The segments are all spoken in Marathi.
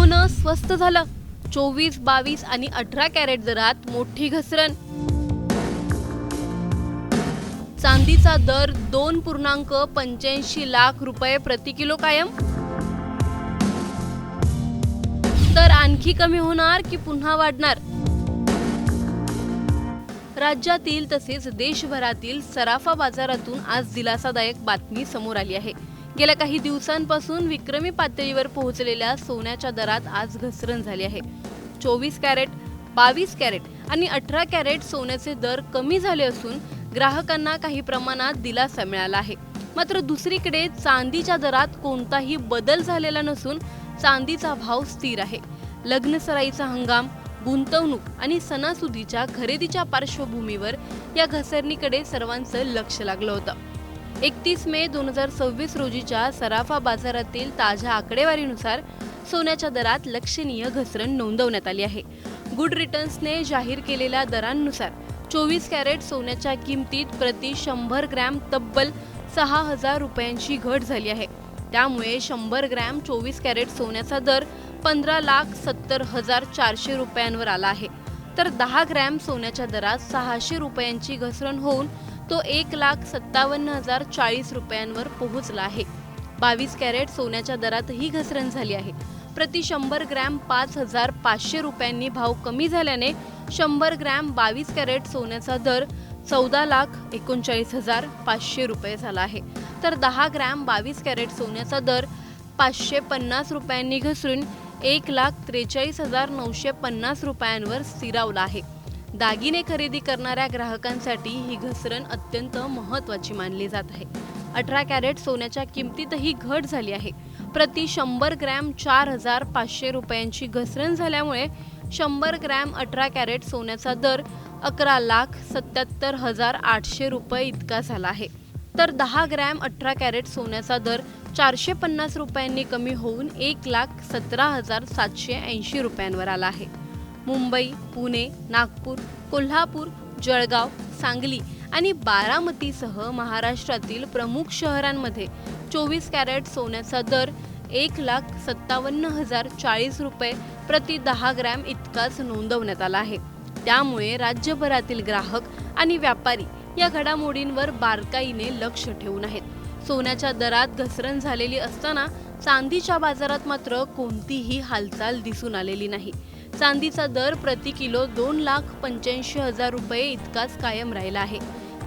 सोनं स्वस्त झालं. 24, 22 आणि 18 कॅरेट दरात मोठी घसरण. चांदीचा दर 2.85 लाख रुपये प्रति किलो कायम. तर आणखी कमी होणार की पुन्हा वाढणार? राज्यातील तसेच देशभरातील सराफा बाजारातून आज दिलासादायक बातमी समोर आली आहे. गेल्या काही दिवसांपासून विक्रमी पातळीवर पोहोचलेल्या सोन्याच्या दरात आज घसरण झाली आहे. 24 कॅरेट, 22 कॅरेट आणि 18 कॅरेट सोन्याचे दर कमी झाले असून ग्राहकांना काही प्रमाणात दिलासा मिळाला आहे. मात्र दुसरीकडे चांदीच्या दरात कोणताही बदल झालेला नसून चांदीचा भाव स्थिर आहे. लग्नसराईचा हंगाम, गुंतवणूक आणि सणासुदीच्या खरेदीच्या पार्श्वभूमीवर या घसरणीकडे सर्वांचं लक्ष लागलं होतं. 31 मे 2026 रोजीच्या सराफा बाजारातील ताज्या आकडेवारीनुसार सोन्याच्या दरात लक्षणीय घसरण नोंदवण्यात आली आहे. गुड रिटर्न्सने जाहीर केलेल्या दरांनुसार 24 कॅरेट सोन्याच्या किमतीत प्रति 100 ग्रॅम तब्बल 6,000 रुपयांची घट झाली आहे. त्यामुळे 100 ग्रॅम 24 कॅरेट सोन्याचा दर 15,70,400 रुपयांवर आला आहे. तर 10 ग्रॅम सोन्याच्या दरात 600 रुपयांची घसरण होऊन तो 1,57,040 रुपयांवर पोहोचला आहे. 22 कॅरेट सोन्याच्या दरातही घसरण झाली आहे. प्रति 100 ग्रॅम 5,500 रुपयांनी भाव कमी झाल्याने 100 ग्रॅम 22 कॅरेट सोन्याचा दर 14,39,500 रुपये झाला आहे. तर 10 ग्रॅम 22 कॅरेट सोन्याचा दर 550 रुपयांनी घसरून 1,43,950 रुपयांवर स्थिरावला आहे. दागिने खरेदी करणाऱ्या ग्राहकांसाठी ही घसरण अत्यंत महत्त्वाची मानली जात आहे. 18 कॅरेट सोन्याच्या किमतीतही घट झाली आहे. प्रति 100 ग्रॅम 4,500 रुपयांची घसरण झाल्यामुळे 100 ग्रॅम 18 कॅरेट सोन्याचा दर 11,77,800 रुपये इतका झाला आहे. तर 10 ग्रॅम 18 कॅरेट सोन्याचा दर 450 रुपयांनी कमी होऊन 1,17,780 रुपयांवर आला आहे. मुंबई, पुणे, नागपूर, कोल्हापूर, जळगाव, सांगली आणि बारामतीसह महाराष्ट्रातील प्रमुख शहरांमध्ये 24 कॅरेट सोन्याचा दर 1,57,040 रुपये प्रति 10 ग्रॅम इतकाच नोंदवण्यात आला आहे. त्यामुळे राज्यभरातील ग्राहक आणि व्यापारी या घडामोडींवर बारकाईने लक्ष ठेवून आहेत. सोन्याच्या दरात घसरण झालेली असताना चांदीच्या बाजारात मात्र कोणतीही हालचाल दिसून आलेली नाही. चांदीचा दर प्रति किलो 2,85,000 रुपये इतकाच कायम राहिला आहे.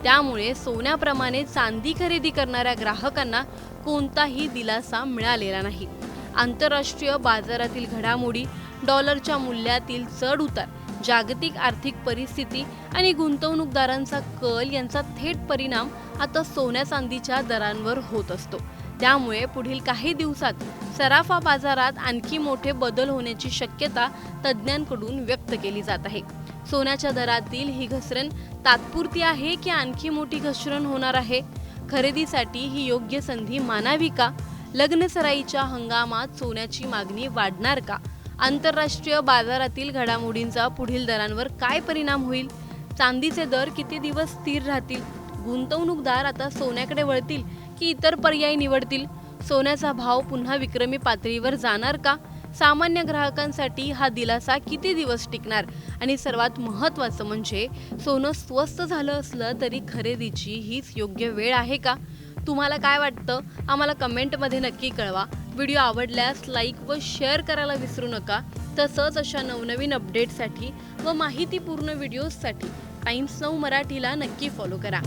त्यामुळे सोन्याप्रमाणे चांदी खरेदी करणाऱ्या ग्राहकांना कोणताही दिलासा मिळालेला नाही. आंतरराष्ट्रीय बाजारातील घडामोडी, डॉलरच्या मूल्यातील चढ उतार, जागतिक आर्थिक परिस्थिती आणि गुंतवणूकदारांचा कल यांचा थेट परिणाम आता सोन्या चांदीच्या दरांवर होत असतो. त्यामुळे पुढील काही दिवसात सराफा बाजारात आणखी मोठे बदल होण्याची शक्यता तज्ज्ञांकडून व्यक्त केली जात आहे. सोन्याच्या दरातील ही घसरण तात्पुरती आहे की आणखी मोठी घसरण होणार आहे? खरेदीसाठी ही योग्य संधी मानावी का? लग्नसराईच्या हंगामात सोन्याची मागणी वाढणार का? आंतरराष्ट्रीय बाजारातील घडामोडींचा पुढील दरांवर काय परिणाम होईल? चांदीचे दर किती दिवस स्थिर राहतील? गुंतवणूकदार आता सोन्याकडे वळतील की इतर पर्याय निवडतील? सोन्याचा भाव पुन्हा विक्रमी पातळीवर जाणार का? सामान्य ग्राहकांसाठी हा दिलासा किती दिवस टिकणार? आणि सर्वात महत्त्वाचं म्हणजे सोनं स्वस्त झालं असलं तरी खरेदीची हीच योग्य वेळ आहे का? तुम्हाला काय वाटतं? आम्हाला कमेंटमध्ये नक्की कळवा. व्हिडिओ आवडल्यास लाईक व शेअर करायला विसरू नका. तसंच अशा नवनवीन अपडेट्ससाठी व माहितीपूर्ण व्हिडिओजसाठी टाइम्स नाऊ मराठीला नक्की फॉलो करा.